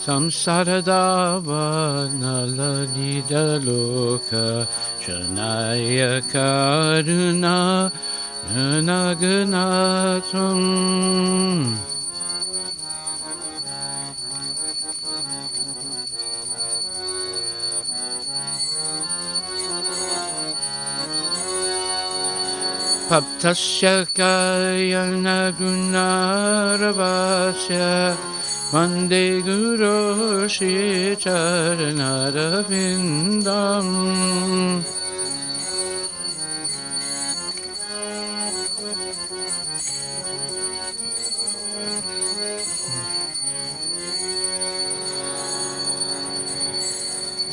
Samsaradava nalalidaloka Janaya karuna nanaganatam Paptasya kayana gunaravasya Vande Guru Shri Charanarvindam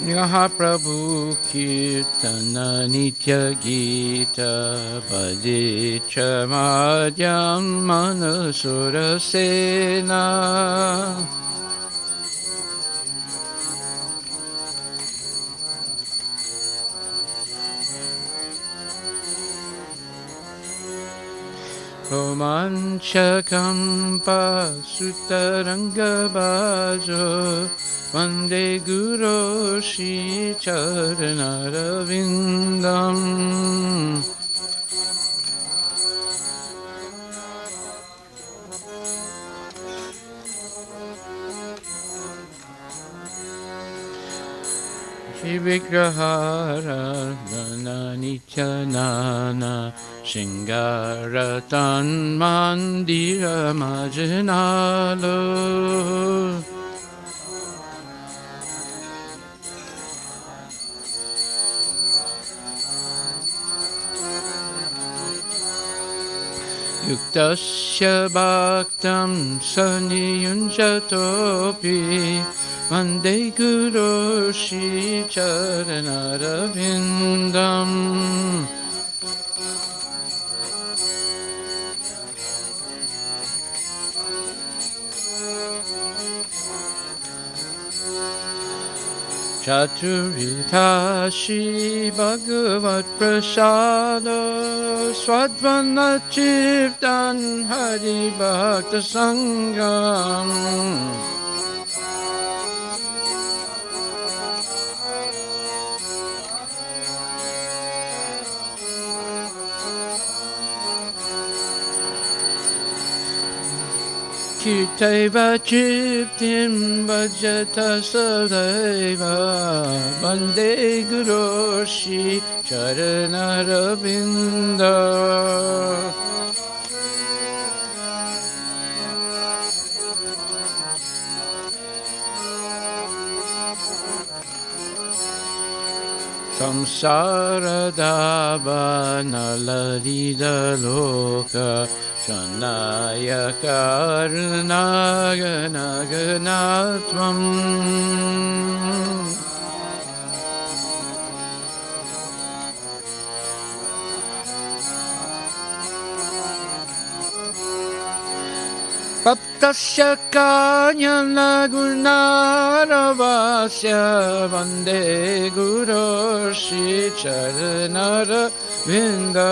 Yaha Prabhu Kirtana Nitya Gita Badicha Madhyam Manasura Sena Romanchakampa Sutarangabhajo Vande Guru Shri Charanarvindam Shri Vigrahara Nana Nityanana Shingaratan Mandira Majanalo Yuktasya Bhaktam Saniyunjatopi Vande Guru Shri Charanarvindam Chaturita Shri Bhagavat Prasada Swadvana Chirtan Hari Bhakta Sangam Kirtaiva Chiptim Bhajata Sadaiva Vande Guru Shri Charanarvinda Samsaradava naladida loka Shanaya karunaganaganatvam Paptasya kanyana gunaravasya Vande Guru Shri Charanarvinda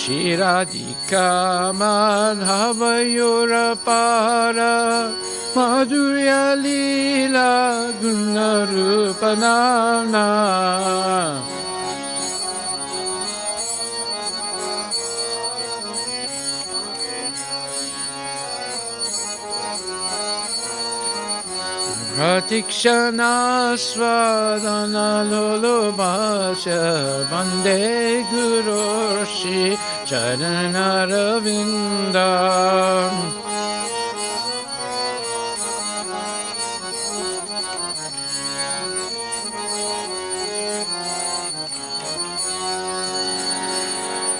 Shiradika Madhavayurapara Madhurya Lila Gunarupanana Pratikshana Swadana Lolobhasya Vande Guru Shri Charanarvinda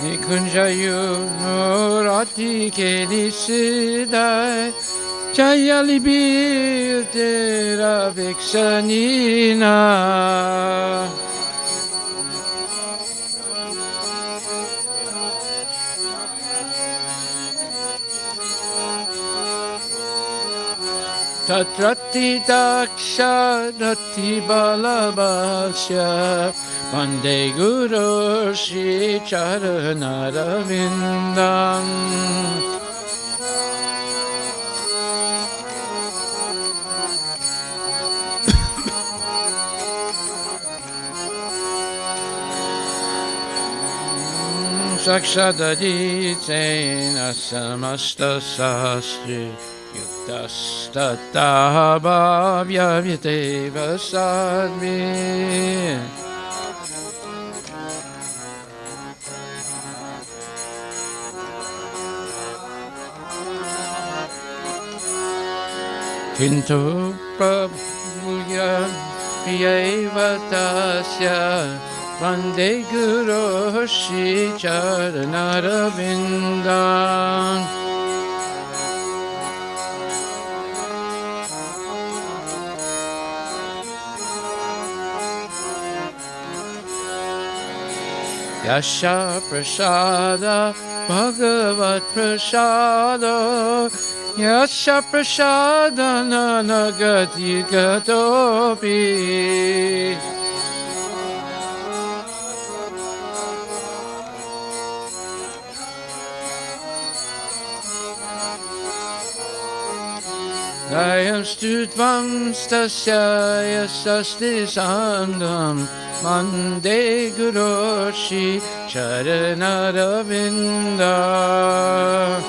Nikunjayu Nurati Kelisidai Chayalibir Tera Viksanina Tatrati daksha rati balabhasya Vande Guru Shri Charanaravindam Sakshadaditena samasta sastri Yuktastatah bhavyaviteva sadmi Kintu prabhuya priyeva tasya Vande Guru Shri Charanaravindam Yasha prasada bhagavat prasada Yasha prasada nanagati gatopi Ayam stutvam stasya yasasti sandam Mande Guru Shri Charanaravindam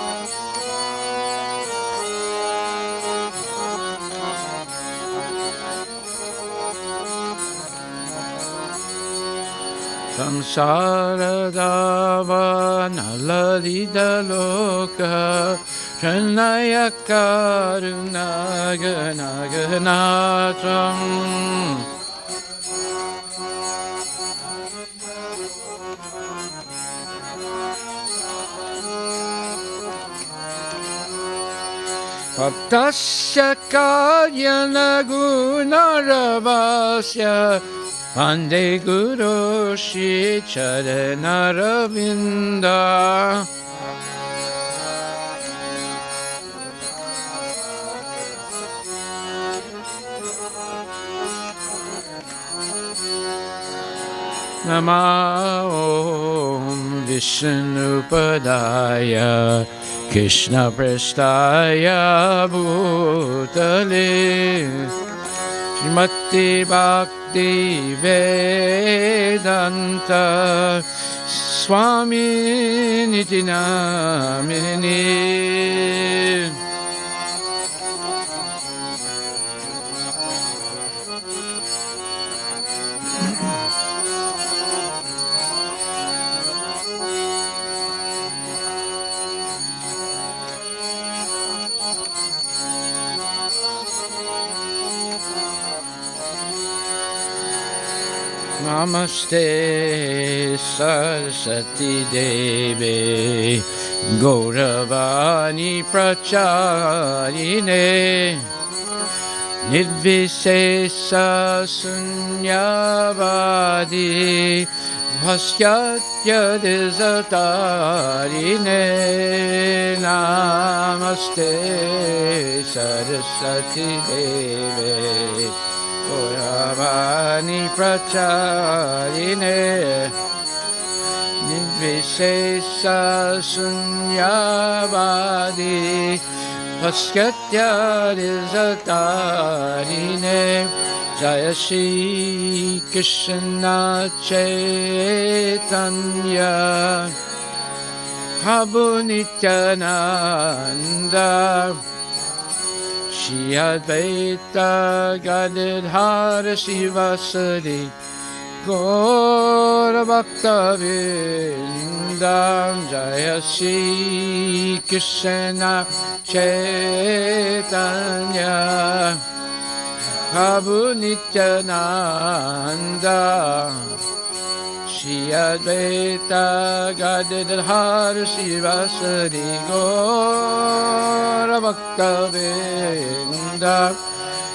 Samsaradava nalalida loka Pranaya karunaganaganatvam Bhaktasya karyana gunaravasya Vande Guru Shri Charanaravindam Nama Om Vishnupadaya Krishna Prestaya Bhutale Srimati Bhakti Vedanta Swami Niti Namini Namaste Saraswati Devi Gauravani Pracharine Nirvisesa Sunyavadi Bhasyatya Desatarine Namaste Saraswati Devi Gauravani Pracharine Nirvisesa Sunyavadi Bhaskatya Desatarine Jaya Shri Krishna Chaitanya Prabhu Nityananda Shri Advaita Gadadhar Sivasadi Gaura Bhakta Vindam Jaya Shri Krishna Chaitanya Prabhu Nityananda Shri Advaita Gadadhar Sivasadi Gaura Bhakta Vindam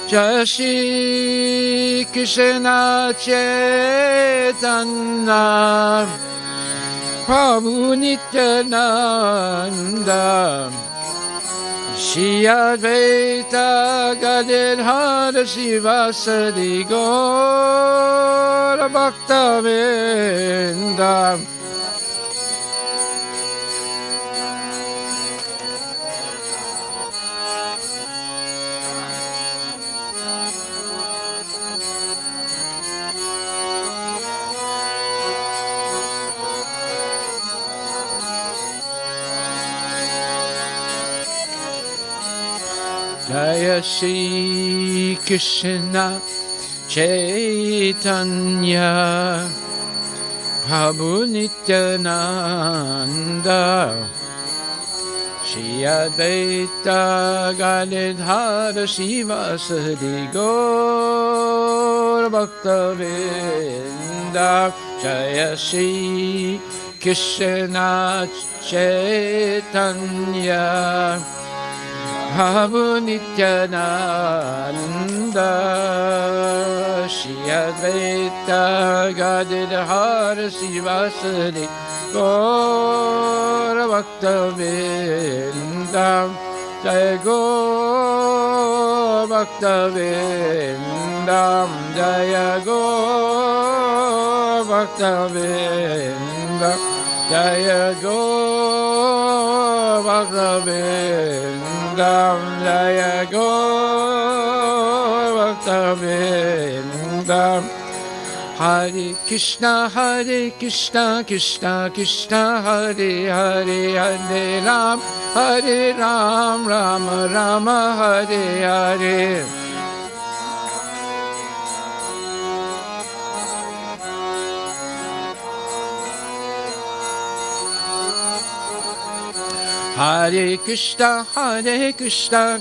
Jai Shri Krishna Chaitanya Prabhu Nityananda Shri Advaita Gadadhara Sivasadi Gaura Bhakta Vrinda. Jaya Shri Krishna Chaitanya Prabhu Nityananda Shri Advaita Gadadhara Sivasadi Gaura Bhakta Vrinda. Jaya Shri Krishna Chaitanya Prabhu Nityananda Shri Advaita Gadadhara Sivasadi Gaura Bhakta Vrinda. Jai Gaura Bhakta Vrinda. Jaya Gaura Bhakta Vrinda. Jaya Gaura Bhakta Vrinda. Jaya Gaura Bhakta Vrinda. Hare Krishna, Krishna Krishna, Hare Hare, Hare Ram, Ram Rama, Hare Hare. Hare Krishna, Krishna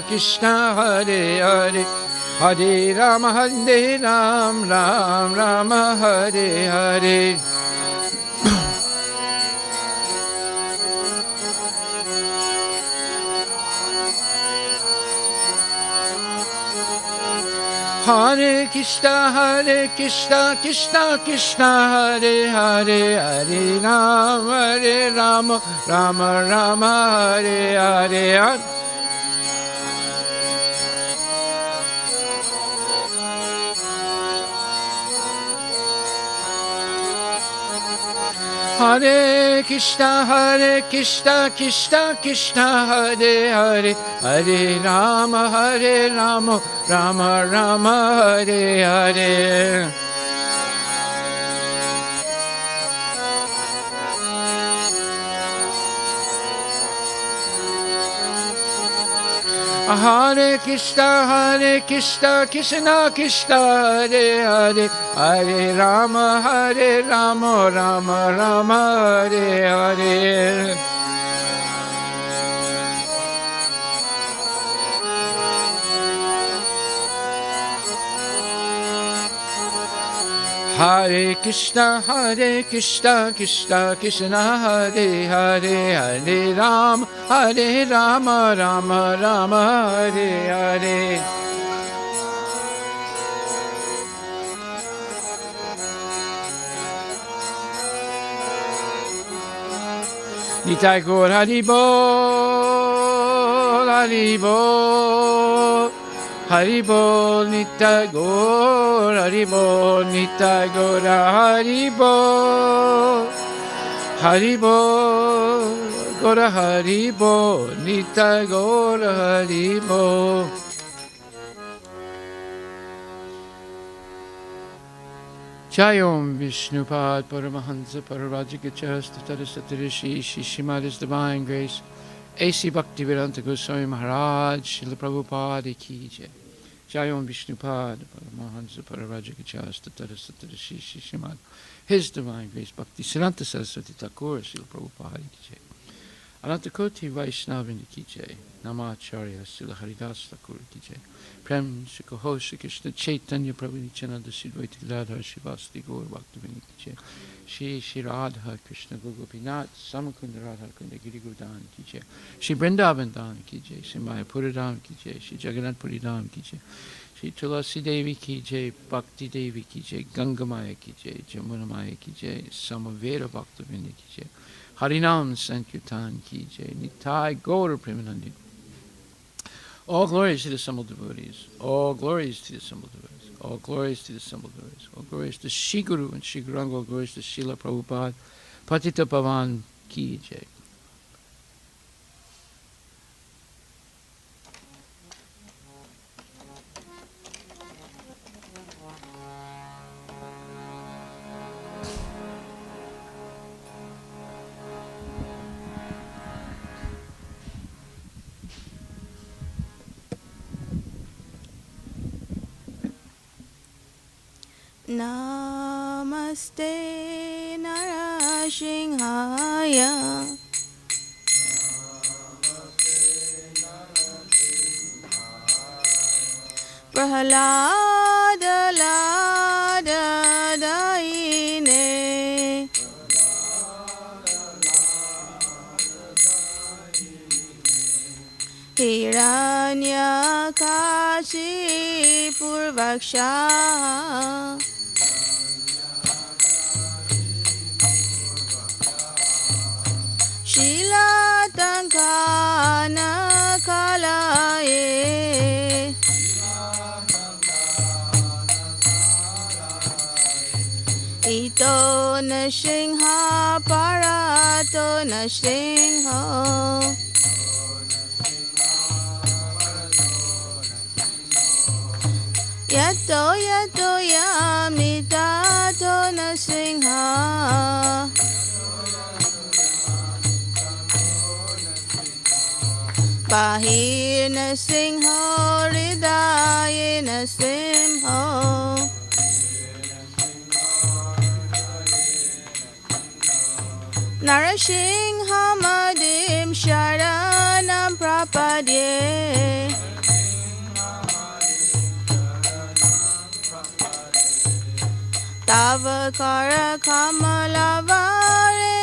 Krishna, Hare Hare, Hare Ram, Ram Rama, Hare Hare. Hare Krishna, Krishna Krishna, Hare Hare, Hare Ram, Ram Rama, Hare Hare. Hare Krishna, Krishna Krishna, Hare Hare, Hare Ram, Ram Rama, Hare Hare. Hare Krishna, Krishna Krishna, Hare Hare, Hare Rama, Rama Hare Hare. Hare Krishna, Krishna Krishna, Hare Hare, Hare Ram, Rama Hare Hare. Nitai Gaur Haribol, Haribol, Haribol, Nitai Gaur Haribol, Nitai Gaur Haribol, Haribol, Gaur Haribol, Nitai Gaur Haribol. Jayom Vishnupad Paramahansa Pararajikachasta Tadasatarishi Shishimada's Divine Grace A.C. Bhaktivedanta Goswami Maharaj Srila Prabhupada Ki Jai. Jayom Vishnupad Paramahansa Pararajikachasta Tadasatarishi Shishimad. His Divine Grace Bhakti Siddhanta Saraswati Thakur Srila Prabhupada Ki Jai. Anantakoti Vaishnavindi Ki Jai. Namacharya Srila Haridas Thakur Ki Jai. Prem Shikoho Shri Krishna Chaitanya Prabhu Nityananda Sri Dvaita Gadadhar Shivasti Gaur Bhaktivinoda Ki Jai. Shri Radha Krishna Gopinath Samakunda Radha Kunda Giri Govardhan Ki Jai. Shri Vrindavan Dham Ki Jai. Shri Mayapura Dham Ki Jai. Shri Jagannath Puri Dham Ki Jai. Shri Tulasi Devi Ki Jai. Bhakti Devi Ki Jai. Ganga Maya Ki Jai. Jamuna Maya Ki Jai. Samaveda Bhaktivinoda Ki Jai. Harinam Sankirtan Ki Jai. Nitai Gaur Premanandi All glories to the assembled devotees. All glories to the assembled devotees. All glories to the assembled devotees. All glories to Shri Guru and Shri Guranga. All glories to Srila Prabhupada. Patita Pavan Ki Jai. Namaste Narashinhaya Prahlada Lada Daine Hiranyakashi Purvaksha Shilatankana Kalaye Ito Nasingha Parato Nasingho Yato Yato Yamitato Nasingha Bahir Nasimho, Hridaye Nasimho Narasingha Madim Sharanam Prapadye Tavakara Kamalavare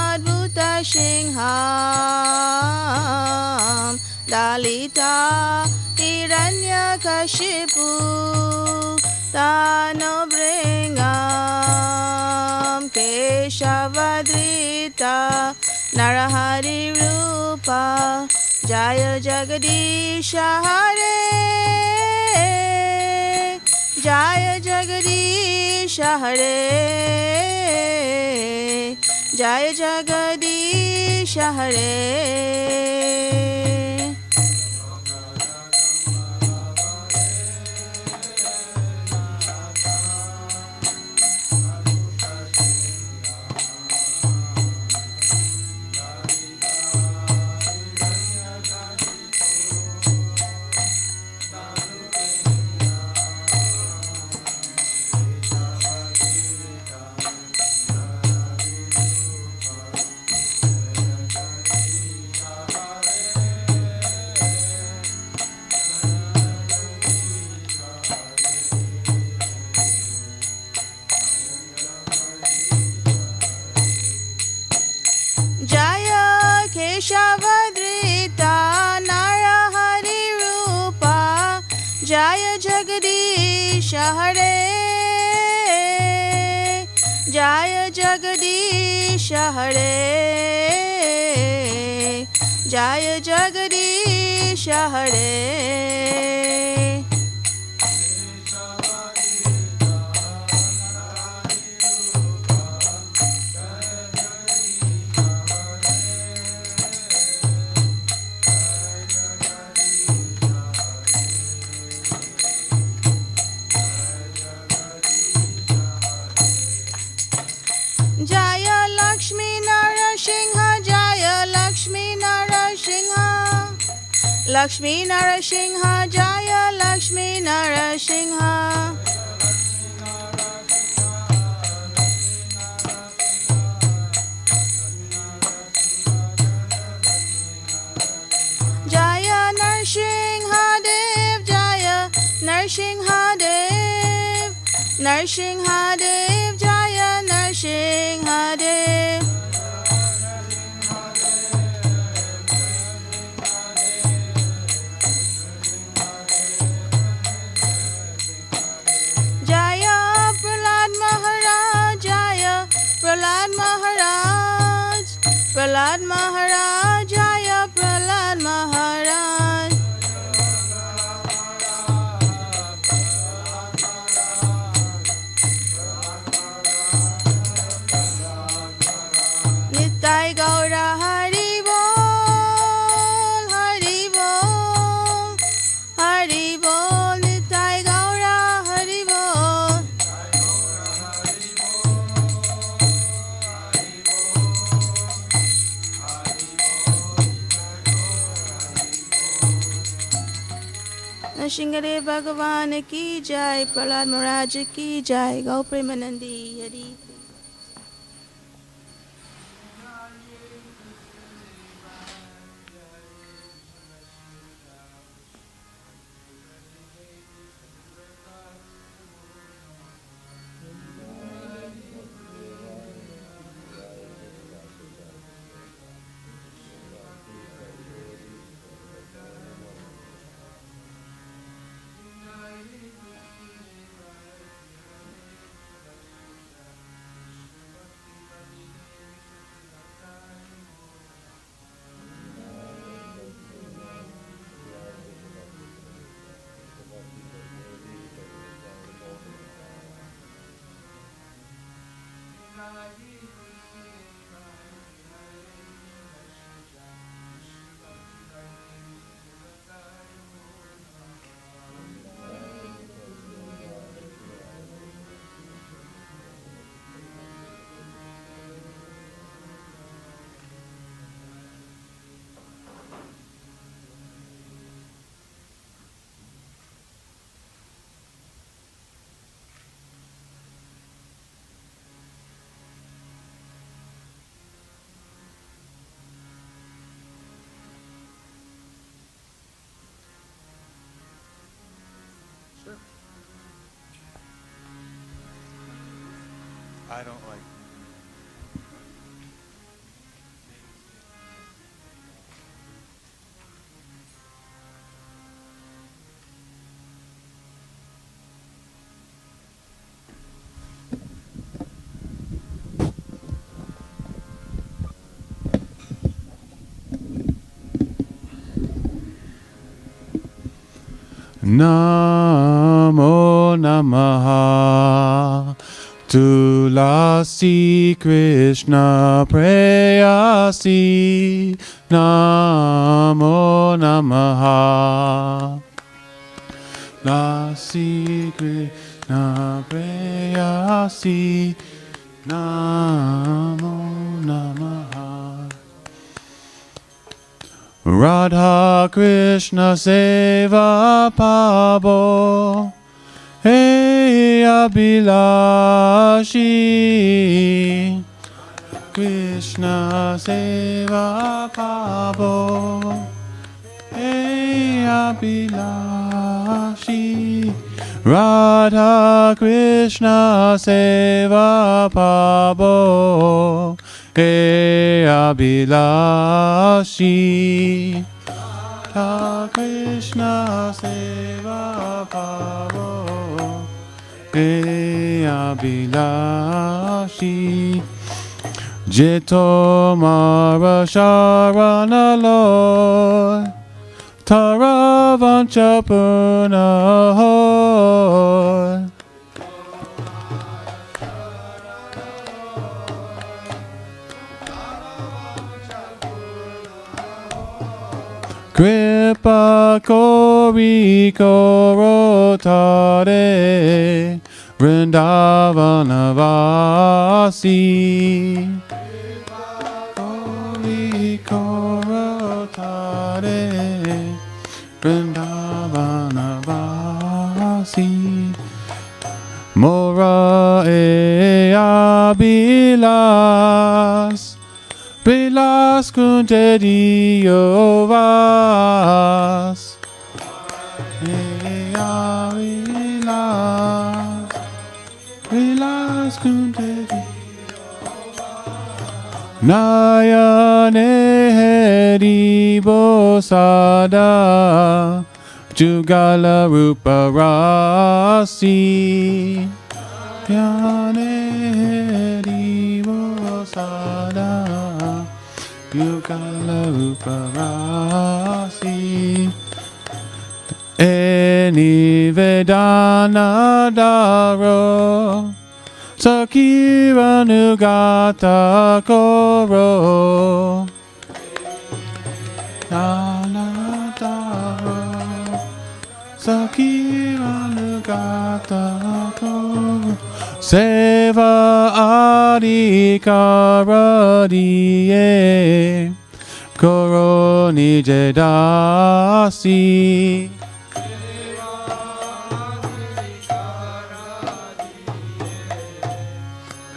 Kamadvuta Singham Dalita Hiranyakashipu Tano Bringam Keshavadrita Narahari Rupa Jaya Jagadisha Hare Jaya Jagadisha Hare Jaya Jagadisha Hare Jaya Keshavadrita Narahari Rupa Jaya Jagadisha Hare Jaya Jagadisha Hare Jaya Jagadisha Hare Jaya Lakshmi Narasingha Jaya Lakshmi Narasingha Lakshmi Narasingha Jaya Lakshmi Narasingha Jaya Narsingha Dev Jaya Narsingha Dev Narsingha Dev Jaya Narsingha Dev Jaya Prahlad Maharaj Jaya Prahlad Maharaj Prahlad Maharaj, Jaya Prahlad Maharaj. Nitai Gaura Hari Bol, Hari Bol, Hari Bol, Nitai Gaura Hari Bol. Nrsimhadev Bhagavan ki jai, Prahlad Maharaj ki jai, Gau Premanandi Hari. I don't like. Namo Namaha Tulasi Krishna Prayasi Namo Namaha Tulasi Krishna Prayasi Namo Namaha Radha Krishna Seva Pabo Hey Abhilashi Krishna Seva Pabo Hey Abhilashi Radha Krishna Seva Pabo Hey Abhilashi Radha Krishna Seva Pavo Hey Abhilashi Jito Mara Sharana Lord Taravancha Punahor Kripa Kori Korotare Vrindavanavasi Kori Korotare Vrindavanavasi Mora e Abilas Vilas Kunte Diovas Vilas Kunte Nayane Heri Bosada Jugala Rupa Rasi Yane Heri Bosada Yugala Rupa Rasi Eni Vedana Daro Sakira Nugata Koro Nana Daro Sakira Nugata Koro Seva Adi Karadie Koroni Jedasi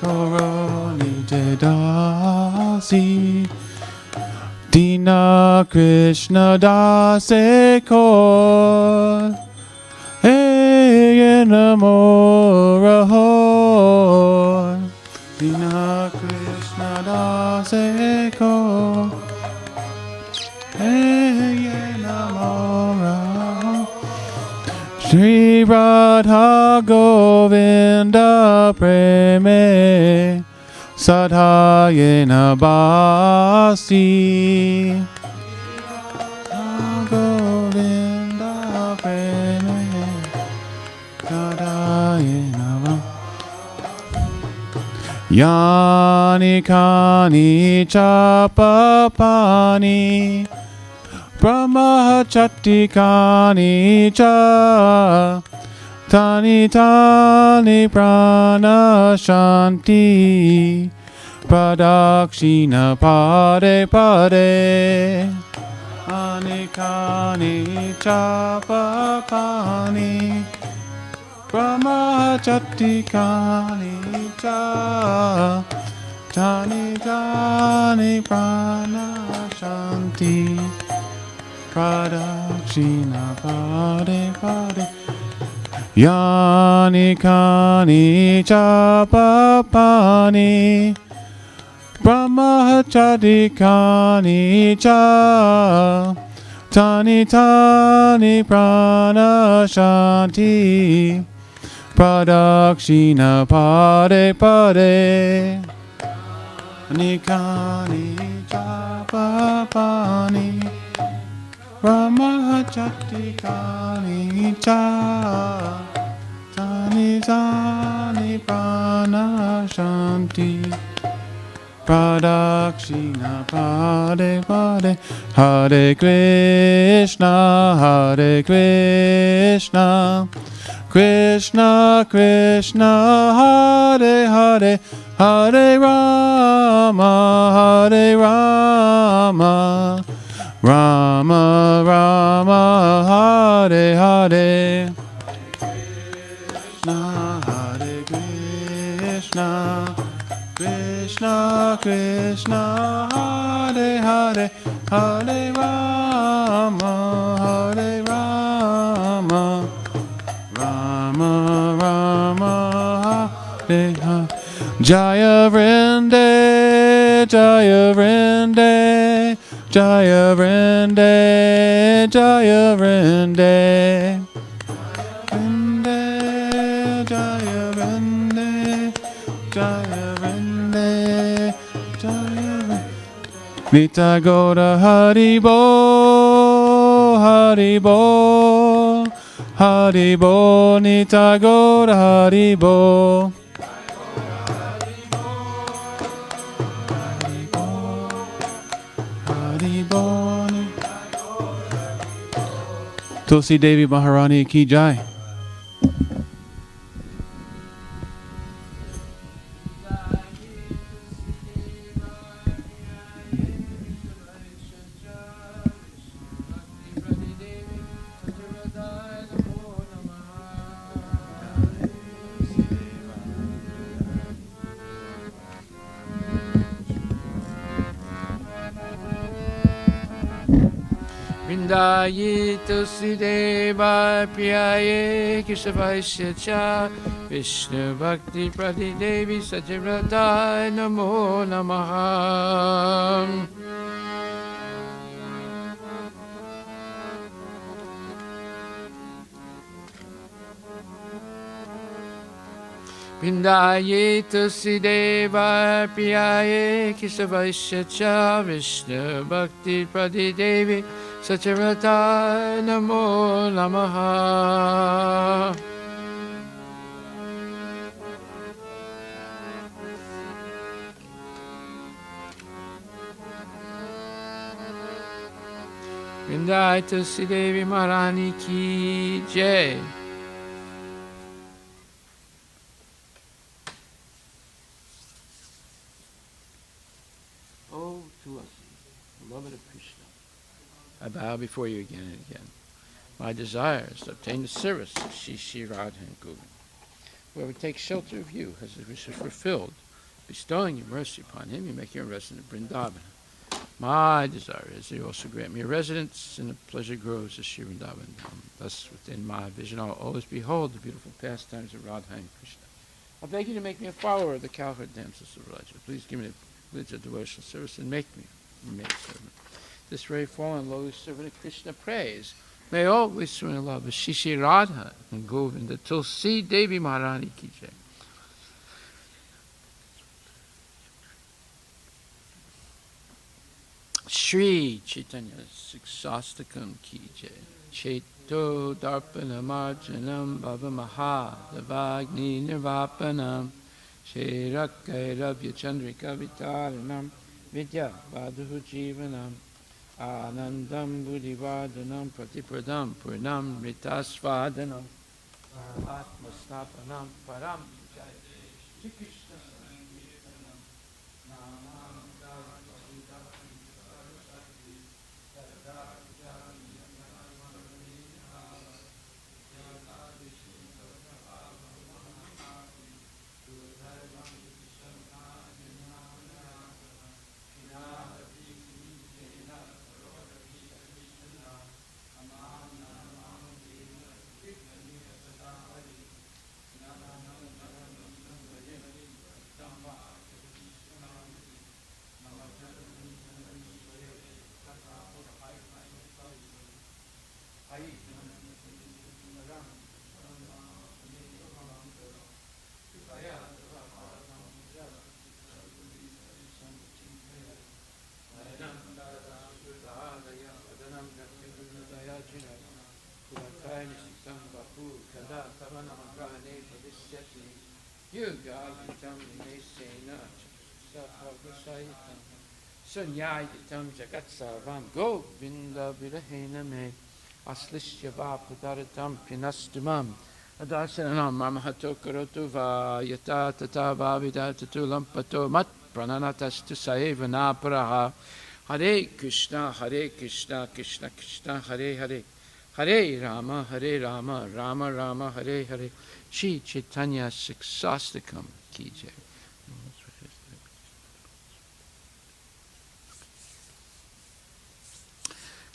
Koroni Jedasi Dina Krishna Dase Kor Hey Namo Rahor Dina Krishna Dase Kor Hey Namo Rahor Shri Radha Govinda Preme Sadhayena Basi Govinda Preme Sadhayena Basi Yani Kani Chapapani Brahmachati Kani Cha Tani Tani Prana Shanti Pradakshina Pade Pade Anikani Chapapani Brahmachati Kani Cha Tani Tani Prana Shanti Pradakshina Pade Pade Yani Kani Chapapani Brahmachari Kani Cha Tani Tani Prana Shanti Pradakshina Pade Pade Nikani Chapapani Brahmachari Kani Cha Tani Tani Prana Shanti Pradakshina Pade Pade Hare Krishna Krishna Krishna Hare Hare Hare Rama Rama Rama Hare Hare Hare Krishna Krishna Krishna Hare Hare Hare Rama Rama Rama Hare Hare Jaya Vrinde Jaya Vrinde Jaya Vrinde Jaya Vrinde Vrinde Jaya Vrinde Jaya Vrinde Jaya Vrinde Nita Goda Haribo Haribo Haribo Nita Goda Haribo Tulsi Devi Maharani Ki Jai. Vrindayi Tulsi Deva Priyaye Keshavasya Cha Vishnu Bhakti Prati Devi Sajivradai Namo Namaha. Vindaye Tulsi Deva Priyaye Kisavaisya Cha Vishnu Bhakti Pradi Devi Sachavrata Namo Namaha. Vrindaye Tulsi Devi Maharani Ki Jai. Oh, to us, beloved of Krishna, I bow before you again and again. My desire is to obtain the service of Shri Shri Radha and Govind. Whoever takes shelter of you has his wishes fulfilled. Bestowing your mercy upon him, you make him a resident of Vrindavan. My desire is that you also grant me a residence in the pleasure groves of Shri Vrindavan. Thus, within my vision, I will always behold the beautiful pastimes of Radha and Krishna. I beg you to make me a follower of the cowherd dances of Raja. Please give me the privilege of devotional service and make me a maid servant. This very fallen lowly servant of Krishna prays. May always swim in love with Shri Shri Radha and Govinda Tulsi Devi Maharani Ki Jai. Shri Chaitanya Siksastakam Ki Jai. Cheto Darpana Marjanam Bhavamaha Davagni Nirvapanam Shri Rakairavya Chandrika Vitaranam Vidya Vadhu Jivanam Anandam Buddhivardhanam Pratipradam Purnam Ritasvadanam Atmastapanam Param Jai Krishna. Sunyayitam Jagat Sarvam Govinda Virahena Me Aslishya Vaputaratam Pinastumam Adarsanam Mamahato Karotu Va Yata Tata Vavidatu Lampato Mat Prananatastu Saevana Paraha Hare Krishna Krishna Krishna Hare Hare Hare Rama Rama Rama Hare Hare Shri Chaitanya Siksastakam Ki Jai.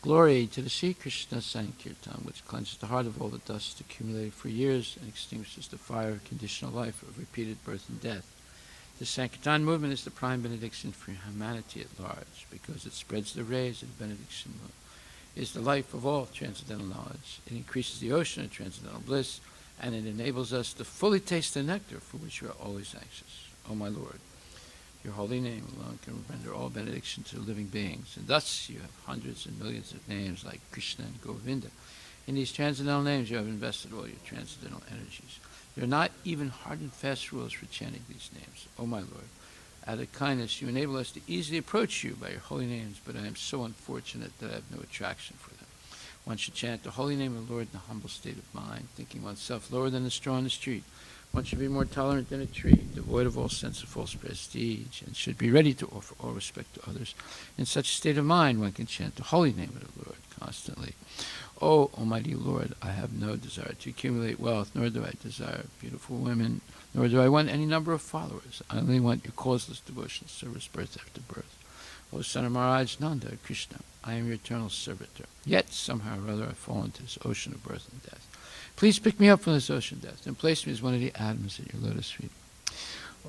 Glory to the Sri Krishna Sankirtan, which cleanses the heart of all the dust accumulated for years and extinguishes the fire of conditional life of repeated birth and death. The Sankirtan movement is the prime benediction for humanity at large, because it spreads the rays of the benediction. It is the life of all transcendental knowledge. It increases the ocean of transcendental bliss, and it enables us to fully taste the nectar for which we are always anxious. O my Lord, your holy name alone can render all benediction to living beings, and thus you have hundreds and millions of names like Krishna and Govinda. In these transcendental names you have invested all your transcendental energies. There are not even hard and fast rules for chanting these names. O my Lord, out of kindness you enable us to easily approach you by your holy names, but I am so unfortunate that I have no attraction for them. One should chant the holy name of the Lord in a humble state of mind, thinking oneself lower than the straw on the street. One should be more tolerant than a tree, devoid of all sense of false prestige, and should be ready to offer all respect to others. In such a state of mind, one can chant the holy name of the Lord constantly. O Almighty Lord, I have no desire to accumulate wealth, nor do I desire beautiful women, nor do I want any number of followers. I only want your causeless devotional service, birth after birth. O son of Maharaj Nanda, Krishna, I am your eternal servitor. Yet, somehow or other, I fall into this ocean of birth and death. Please pick me up from this ocean of death and place me as one of the atoms at your lotus feet.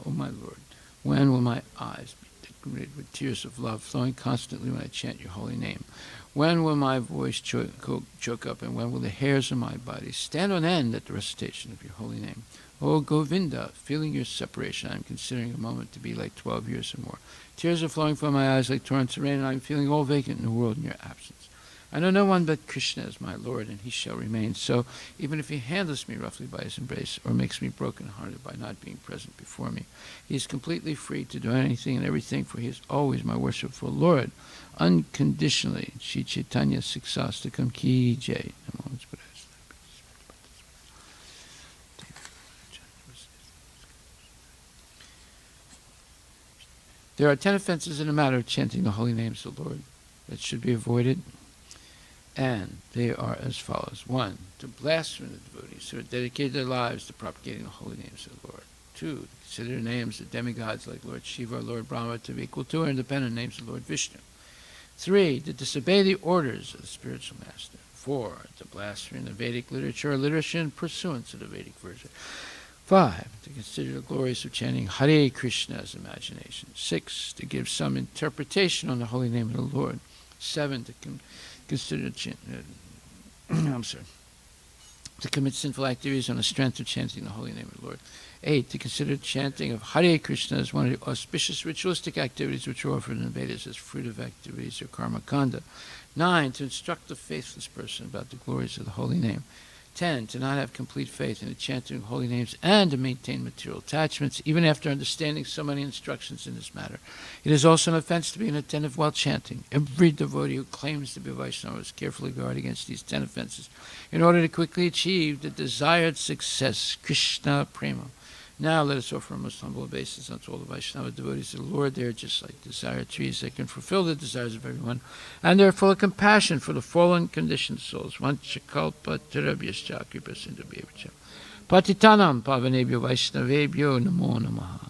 O my Lord, When will my eyes be decorated with tears of love flowing constantly when I chant your holy name? When will my voice choke up, and when will the hairs of my body stand on end at the recitation of your holy name? O Govinda, feeling your separation, I am considering a moment to be like 12 years or more. Tears are flowing from my eyes like torrents of rain, and I am feeling all vacant in the world in your absence. I know no one but Krishna as my Lord, and he shall remain so, even if he handles me roughly by his embrace, or makes me broken-hearted by not being present before me. He is completely free to do anything and everything, for he is always my worshipful Lord, unconditionally. Shri Chaitanya Siksastakam Ki Jai. There are 10 offenses in the matter of chanting the holy names of the Lord that should be avoided, and they are as follows. 1. To blaspheme the devotees who are dedicated their lives to propagating the holy names of the Lord. 2. To consider the names of demigods like Lord Shiva or Lord Brahma to be equal to or independent names of Lord Vishnu. 3. To disobey the orders of the spiritual master. 4. To blaspheme the Vedic literature or literature in pursuance of the Vedic version. 5. To consider the glories of chanting Hare Krishna as imagination. 6. To give some interpretation on the holy name of the Lord. 7. To consider to commit sinful activities on the strength of chanting the holy name of the Lord. 8. To consider chanting of Hare Krishna as one of the auspicious ritualistic activities which are offered in the Vedas as fruitive activities or karma kanda. 9. To instruct the faithless person about the glories of the holy name. 10. To not have complete faith in the chanting of holy names and to maintain material attachments, even after understanding so many instructions in this matter. It is also an offense to be inattentive while chanting. Every devotee who claims to be a Vaishnava must carefully guard against these 10 offenses in order to quickly achieve the desired success, Krishna Prema. Now let us offer a most humble obeisance unto all the Vaishnava devotees of the Lord. They are just like desire trees that can fulfill the desires of everyone, and they are full of compassion for the fallen conditioned souls. Vanchakalpa tirabhyascha kripasindhabhyevacha patitanam pavanebhyo vaishnavebhyo namo namaha.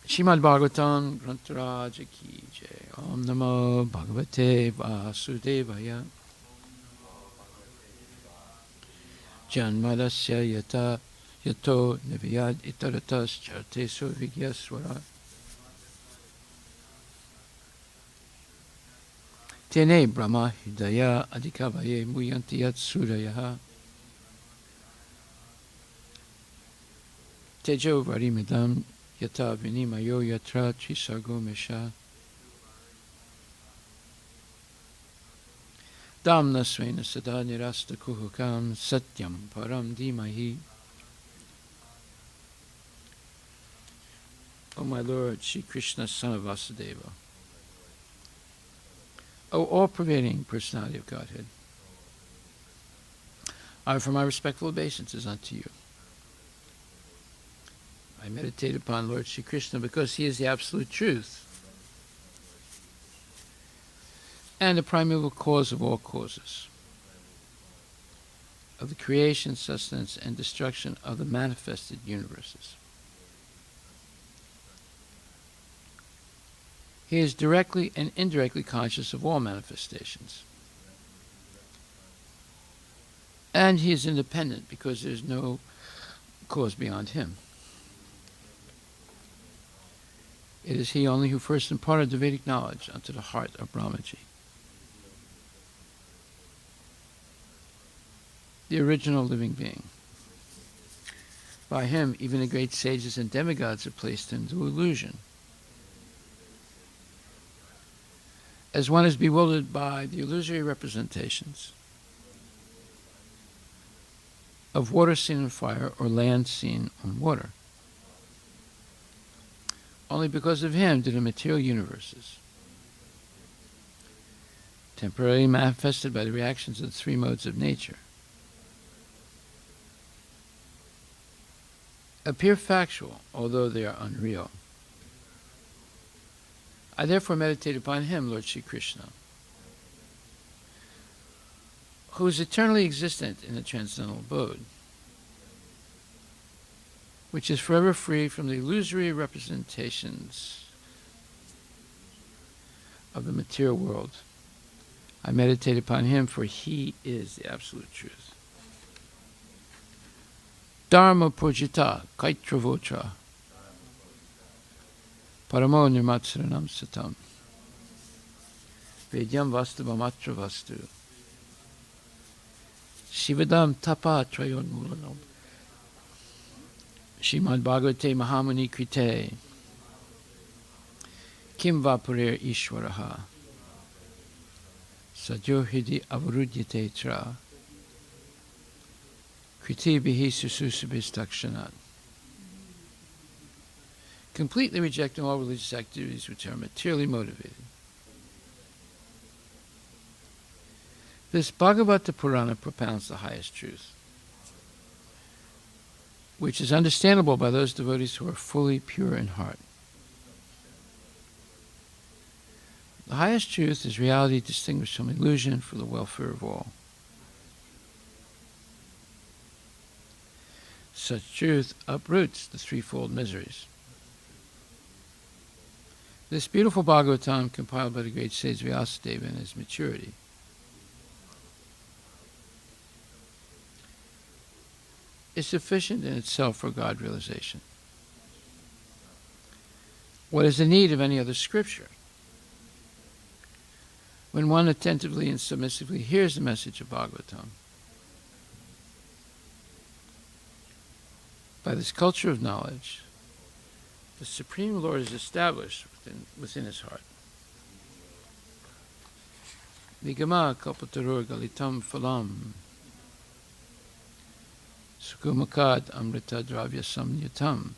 Shrimad Bhagavatam Grantaraja Ki Jai. Om Namo Bhagavate Vasudevaya. Janmadasya yata yato niviyad itaratas charte vigyaswara. Tene brahma hidaya adhikavaye muyanti yat surayaha. Tejo varimidam yata vinimayo yatra trisargo mesha. Damna svena sada nirasta kuhukam satyam param dhimahi. O my Lord, Shri Krishna, son of Vasudeva, O all-pervading personality of Godhead, I offer my respectful obeisances unto you. I meditate upon Lord Shri Krishna because he is the absolute truth and the primeval cause of all causes, of the creation, sustenance, and destruction of the manifested universes. He is directly and indirectly conscious of all manifestations. And he is independent because there is no cause beyond him. It is he only who first imparted the Vedic knowledge unto the heart of Brahmaji. The original living being. By him, even the great sages and demigods are placed into illusion. As one is bewildered by the illusory representations of water seen on fire or land seen on water. Only because of him do the material universes, temporarily manifested by the reactions of the three modes of nature, appear factual, although they are unreal. I therefore meditate upon him, Lord Shri Krishna, who is eternally existent in the transcendental abode, which is forever free from the illusory representations of the material world. I meditate upon him, for he is the absolute truth. Dharma pujita kaitravotra paramo nirmatsaranam satam vedyam vastavamatra vastu shivadam tapa trayon mulanam Shrimad Bhagavate Mahamuni Krite Kim Vapurir Ishwaraha Sajohidi Avarudyate Tra Kriti Bihi Sususabhistakshanat. Completely rejecting all religious activities which are materially motivated. This Bhagavata Purana propounds the highest truth, which is understandable by those devotees who are fully pure in heart. The highest truth is reality distinguished from illusion for the welfare of all. Such truth uproots the threefold miseries. This beautiful Bhagavatam, compiled by the great sage Vyasadeva in his maturity, is sufficient in itself for God realization. What is the need of any other scripture? When one attentively and submissively hears the message of Bhagavatam, by this culture of knowledge, the Supreme Lord is established within his heart. Vigama kalpatarur galitam phalam Sukumakad amrita dravya samyutam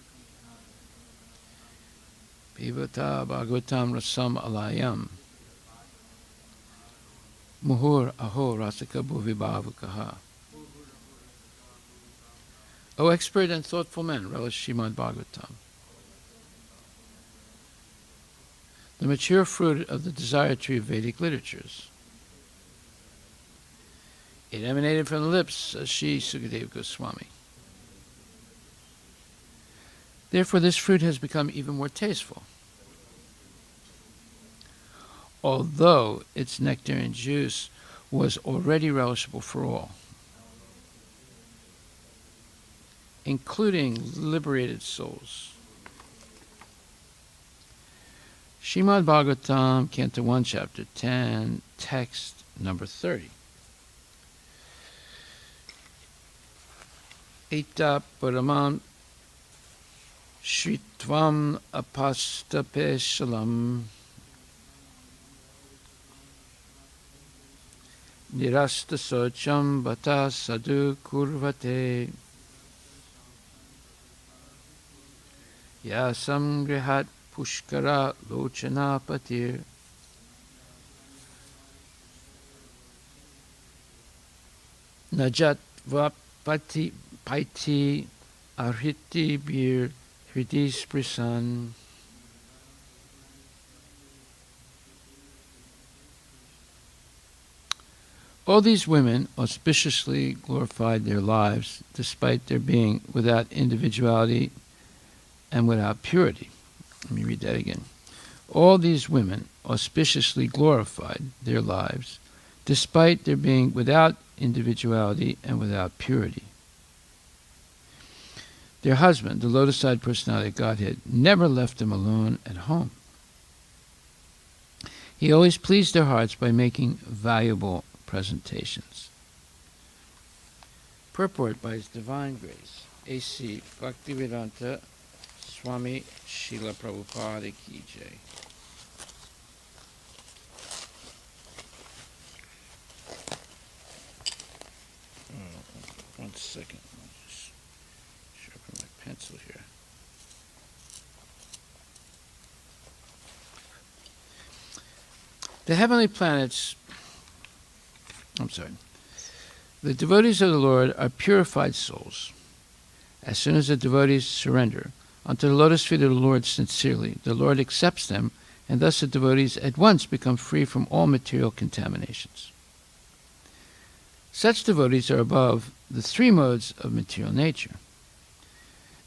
Pivata bhagavatam rasam alayam Muhur aho rasika bhuvibhavakaha. O expert and thoughtful men, relish Srimad Bhagavatam, the mature fruit of the desire tree of Vedic literatures. It emanated from the lips of Sri Sukadeva Goswami. Therefore, this fruit has become even more tasteful, although its nectar and juice was already relishable for all, including liberated souls. Srimad Bhagavatam, Canto 1, Chapter 10, text number 30. Eta paramam shritvam apastape shalam nirasta socham bata sadhu kurvate yasam grihat pushkara lochana patir najat vapati paiti arhiti bir hridis prisan. All these women auspiciously glorified their lives despite their being without individuality and without purity. Let me read that again. All these women auspiciously glorified their lives despite their being without individuality and without purity. Their husband, the lotus-eyed personality of Godhead, never left them alone at home. He always pleased their hearts by making valuable presentations. Purport by His Divine Grace, A.C. Bhaktivedanta Swami Srila Prabhupada Ki Jai. One second. I'll just sharpen my pencil here. The heavenly planets, the devotees of the Lord are purified souls. As soon as the devotees surrender unto the lotus feet of the Lord sincerely, the Lord accepts them, and thus the devotees at once become free from all material contaminations. Such devotees are above the three modes of material nature.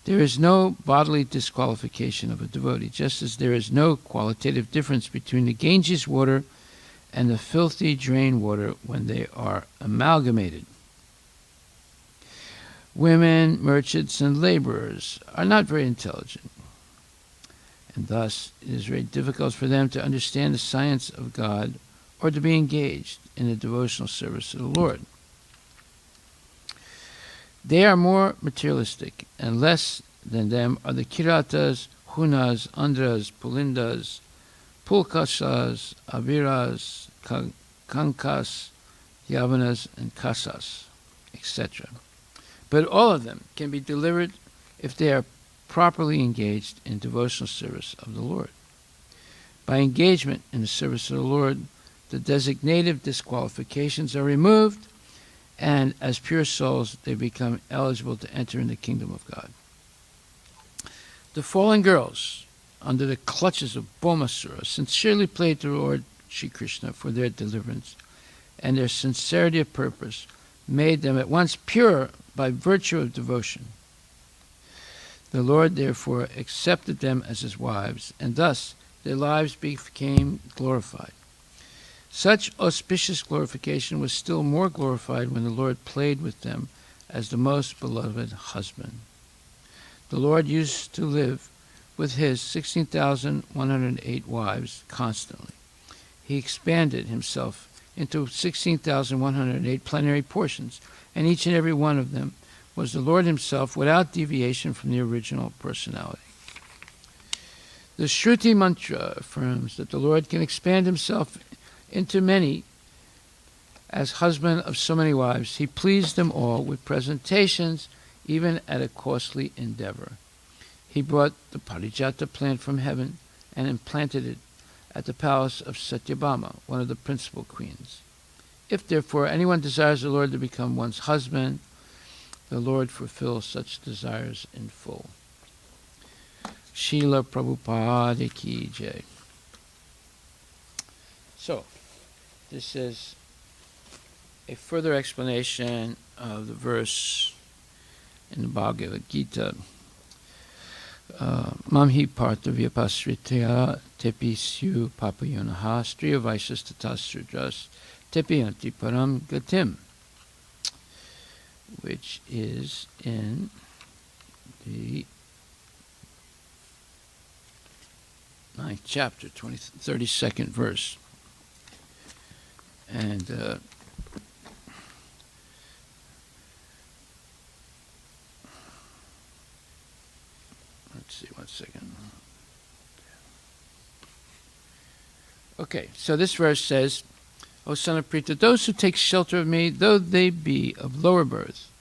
There is no bodily disqualification of a devotee, just as there is no qualitative difference between the Ganges water and the filthy drain water when they are amalgamated. Women, merchants, and laborers are not very intelligent, and thus it is very difficult for them to understand the science of God or to be engaged in the devotional service of the Lord. They are more materialistic, and less than them are the Kiratas, Hunas, Andras, Pulindas, Pulkashas, Aviras, Kankas, Yavanas, and Kasas, etc. But all of them can be delivered if they are properly engaged in devotional service of the Lord. By engagement in the service of the Lord, the designative disqualifications are removed, and as pure souls, they become eligible to enter in the kingdom of God. The fallen girls, under the clutches of Bhaumasura, sincerely prayed to the Lord Sri Krishna for their deliverance, and their sincerity of purpose made them at once pure by virtue of devotion. The Lord therefore accepted them as his wives, and thus their lives became glorified. Such auspicious glorification was still more glorified when the Lord played with them as the most beloved husband. The Lord used to live with his 16,108 wives constantly. He expanded himself into 16,108 plenary portions, and each and every one of them was the Lord himself without deviation from the original personality. The Shruti mantra affirms that the Lord can expand himself into many as husband of so many wives. He pleased them all with presentations, even at a costly endeavor. He brought the Parijata plant from heaven and implanted it at the palace of Satyabhama, one of the principal queens. If, therefore, anyone desires the Lord to become one's husband, the Lord fulfills such desires in full. Srila Prabhupada Ki Jai. So, this is a further explanation of the verse in the Bhagavad Gita. Mamhi partha vyapasritya tepi syu papayonaha striya vaishas tatasrudras tepi anti param gatim, which is in the 9th chapter, 32nd verse. And let's see, 1 second. Okay, so this verse says, O son of Prita, those who take shelter of me, though they be of lower birth,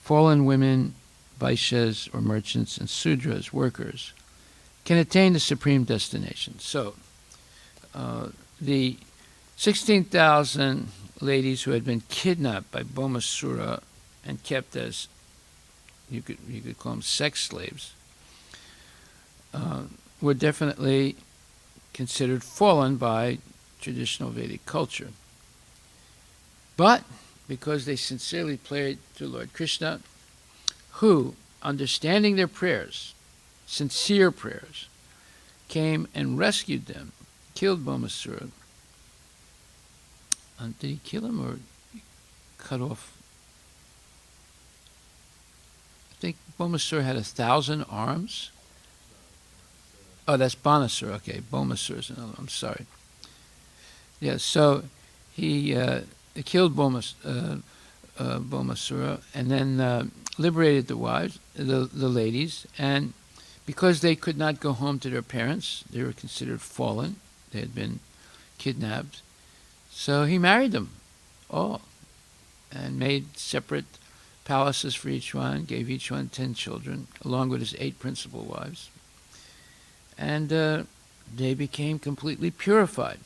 fallen women, Vaishyas or merchants, and Sudras, workers, can attain the supreme destination. So, the 16,000 ladies who had been kidnapped by Bhaumasura and kept as, you could call them sex slaves, were definitely considered fallen by traditional Vedic culture. But because they sincerely prayed to Lord Krishna, who, understanding their prayers, sincere prayers, came and rescued them, killed Bhaumasura. Did he kill him or cut off? I think Bhaumasura had 1,000 arms. Oh, that's Banasura. Okay, Bhaumasura is another one. I'm sorry. Yeah, so he killed Bhaumasura and then liberated the wives, the ladies, and because they could not go home to their parents, they were considered fallen. They had been kidnapped. So he married them all and made separate palaces for each one, gave each one 10 children, along with his 8 principal wives. And they became completely purified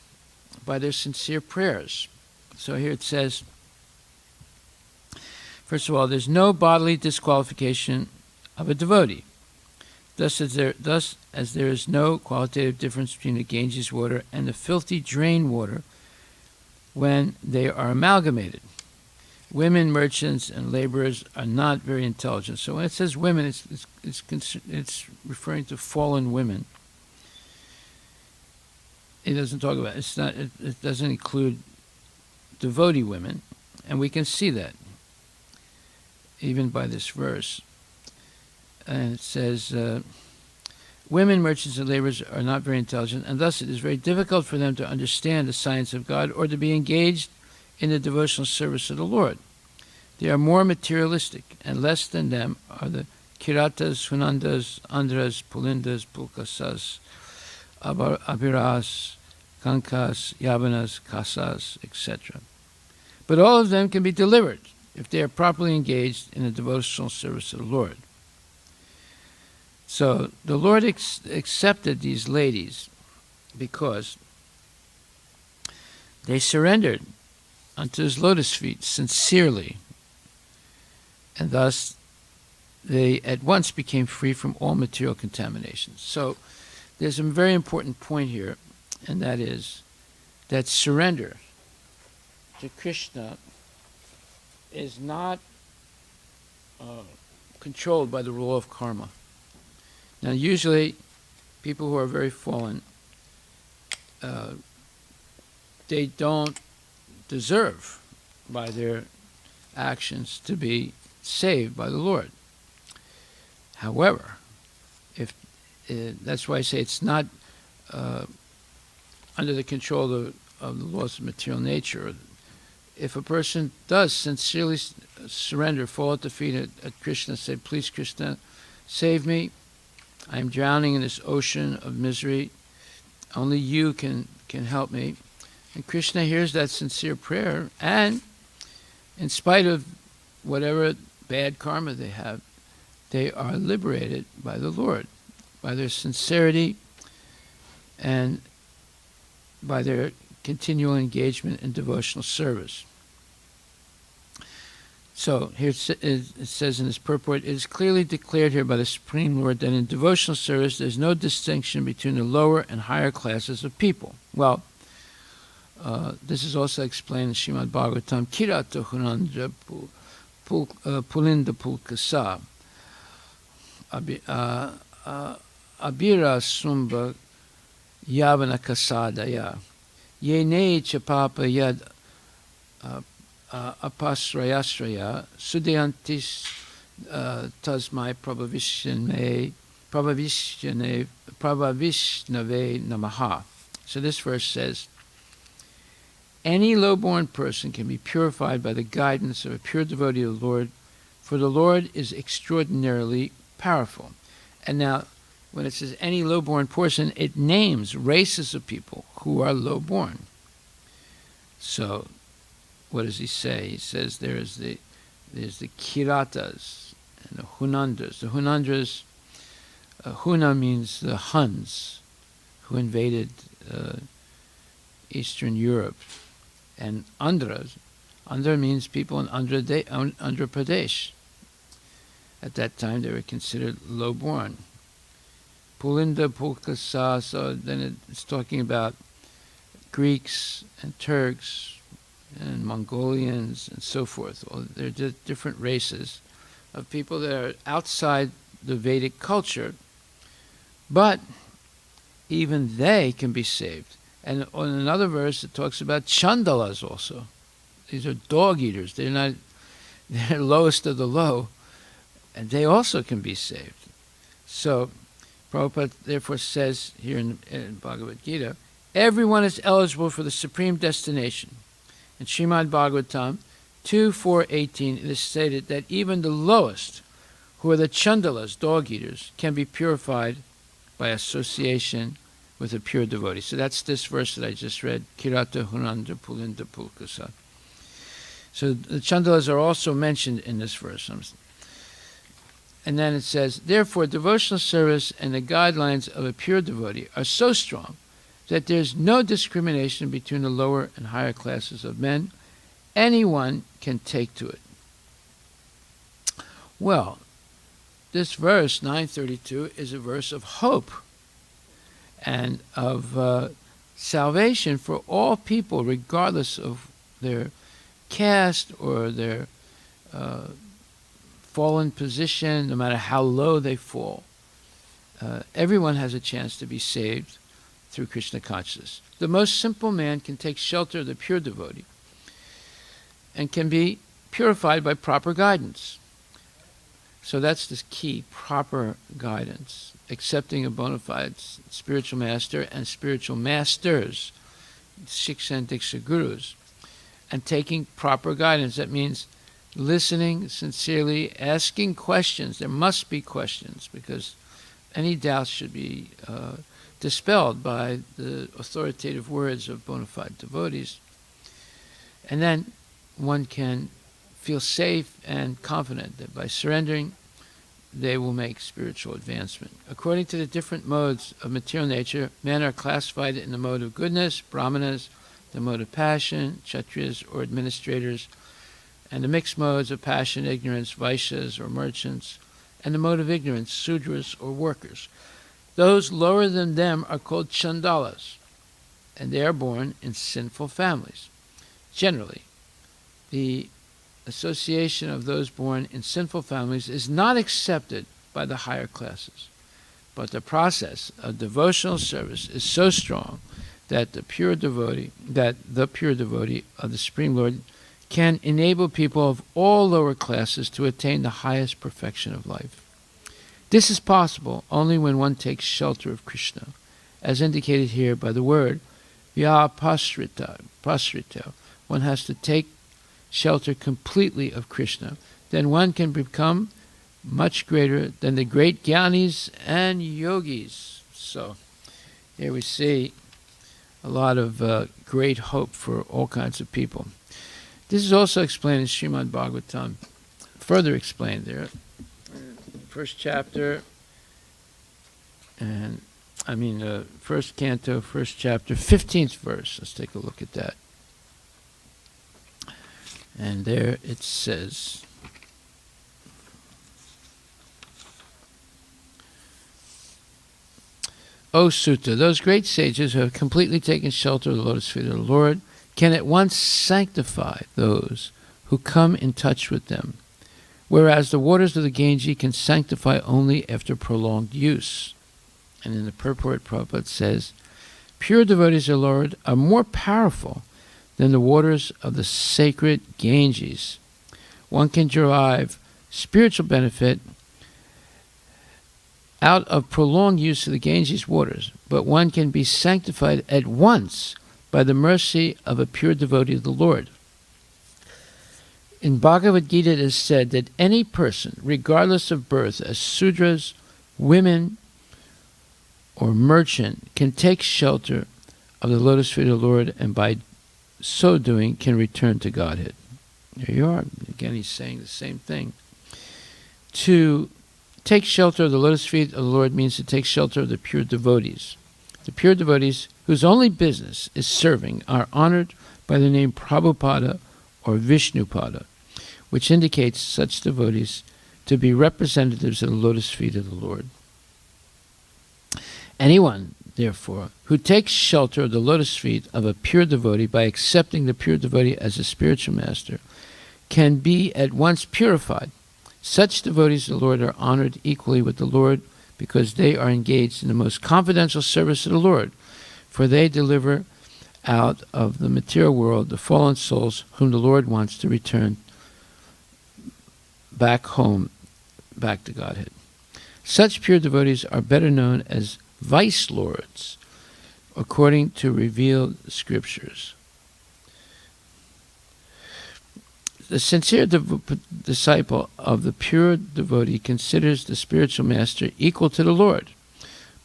by their sincere prayers. So here it says, first of all, there's no bodily disqualification of a devotee. Thus as there is no qualitative difference between the Ganges water and the filthy drain water when they are amalgamated. Women, merchants, and laborers are not very intelligent. So when it says women, it's referring to fallen women. It doesn't talk about it doesn't include devotee women, and we can see that. even by this verse. And it says, women, merchants, and laborers are not very intelligent, and thus it is very difficult for them to understand the science of God or to be engaged in the devotional service of the Lord. They are more materialistic, and less than them are the Kiratas, Hunandas, Andras, Pulindas, Pulkasas, Abiras, Kankas, Yavanas, Kasas, etc. But all of them can be delivered if they are properly engaged in the devotional service of the Lord. So the Lord accepted these ladies because they surrendered unto his lotus feet sincerely, and thus they at once became free from all material contaminations. So there's a very important point here, and that is that surrender to Krishna is not controlled by the rule of karma. Now, usually, people who are very fallen, they don't deserve by their actions to be saved by the Lord. However, if that's why I say it's not under the control of the laws of material nature. If a person does sincerely surrender, fall at the feet of Krishna, say, please, Krishna, save me. I'm drowning in this ocean of misery. Only you can help me. And Krishna hears that sincere prayer, and in spite of whatever bad karma they have, they are liberated by the Lord, by their sincerity and by their continual engagement in devotional service. So here it says in this purport, it is clearly declared here by the Supreme Lord that in devotional service there is no distinction between the lower and higher classes of people. Well, this is also explained in Srimad Bhagavatam, Kirata Hunandra Pulinda Pulkasa Abira Sumba Yavana Kasadaya Yene Chapapa Yad Apasrayasraya Sudyantis Tasmai Prabhavishnave Namaha. So this verse says, any low-born person can be purified by the guidance of a pure devotee of the Lord, for the Lord is extraordinarily powerful. And now, when it says any low-born person, it names races of people who are low-born. So, what does he say? He says there's the Kiratas and the Hunandras. The Hunandras, Huna means the Huns who invaded Eastern Europe. And Andras, Andhra means people in Andhra Pradesh. At that time, they were considered low-born. Pulinda Pulkasa, so then it's talking about Greeks and Turks and Mongolians and so forth. They're different races of people that are outside the Vedic culture, but even they can be saved. And on another verse, it talks about Chandalas also. These are dog eaters. They're lowest of the low, and they also can be saved. So, Prabhupada therefore says here in Bhagavad Gita, everyone is eligible for the supreme destination. In Srimad Bhagavatam 2:4-18, it is stated that even the lowest, who are the Chandalas, dog eaters, can be purified by association with a pure devotee. So that's this verse that I just read, Kirata Hunandra Pulinda Pulkasa. So the Chandalas are also mentioned in this verse. And then it says, therefore devotional service and the guidelines of a pure devotee are so strong that there's no discrimination between the lower and higher classes of men. Anyone can take to it. Well, this verse, 932, is a verse of hope and of salvation for all people, regardless of their caste or their fallen position, no matter how low they fall. Everyone has a chance to be saved through Krishna consciousness. The most simple man can take shelter of the pure devotee and can be purified by proper guidance. So that's the key, proper guidance, accepting a bona fide spiritual master and spiritual masters, Shiksha and Diksha gurus, and taking proper guidance. That means listening sincerely, asking questions. There must be questions, because any doubts should be dispelled by the authoritative words of bona fide devotees. And then one can feel safe and confident that by surrendering, they will make spiritual advancement. According to the different modes of material nature, men are classified in the mode of goodness, brahmanas, the mode of passion, kshatriyas or administrators, and the mixed modes of passion, ignorance, vaishyas or merchants, and the mode of ignorance, sudras or workers. Those lower than them are called chandalas, and they are born in sinful families. Generally, the association of those born in sinful families is not accepted by the higher classes, but the process of devotional service is so strong that the pure devotee of the Supreme Lord can enable people of all lower classes to attain the highest perfection of life. This is possible only when one takes shelter of Krishna, as indicated here by the word vyapasrita. One has to take shelter completely of Krishna. Then one can become much greater than the great jnanis and yogis. So here we see a lot of great hope for all kinds of people. This is also explained in Srimad Bhagavatam, further explained there. First chapter, first canto, first chapter, 15th verse. Let's take a look at that. And there it says, O Sutta, those great sages who have completely taken shelter of the lotus feet of the Lord can at once sanctify those who come in touch with them, whereas the waters of the Ganges can sanctify only after prolonged use. And in the purport, Prabhupada says, pure devotees of the Lord are more powerful than the waters of the sacred Ganges. One can derive spiritual benefit out of prolonged use of the Ganges waters, but one can be sanctified at once by the mercy of a pure devotee of the Lord. In Bhagavad Gita it is said that any person, regardless of birth, as Sudras, women, or merchant, can take shelter of the lotus feet of the Lord, and by so doing can return to Godhead. There you are. Again, he's saying the same thing. To take shelter of the lotus feet of the Lord means to take shelter of the pure devotees. The pure devotees, whose only business is serving, are honored by the name Prabhupada or Vishnupada, which indicates such devotees to be representatives of the lotus feet of the Lord. Anyone, therefore, who takes shelter of the lotus feet of a pure devotee by accepting the pure devotee as a spiritual master can be at once purified. Such devotees of the Lord are honored equally with the Lord because they are engaged in the most confidential service of the Lord, for they deliver out of the material world the fallen souls whom the Lord wants to return back home, back to Godhead. Such pure devotees are better known as vice lords, according to revealed scriptures. The sincere disciple of the pure devotee considers the spiritual master equal to the Lord,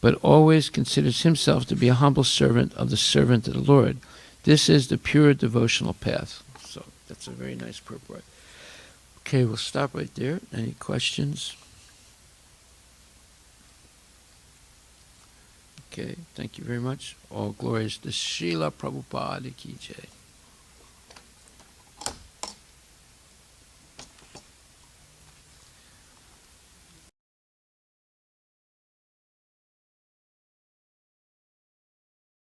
but always considers himself to be a humble servant of the servant of the Lord. This is the pure devotional path. So that's a very nice purport. Okay, we'll stop right there. Any questions? Okay, thank you very much. All glories to Srila Prabhupada Ki Jai.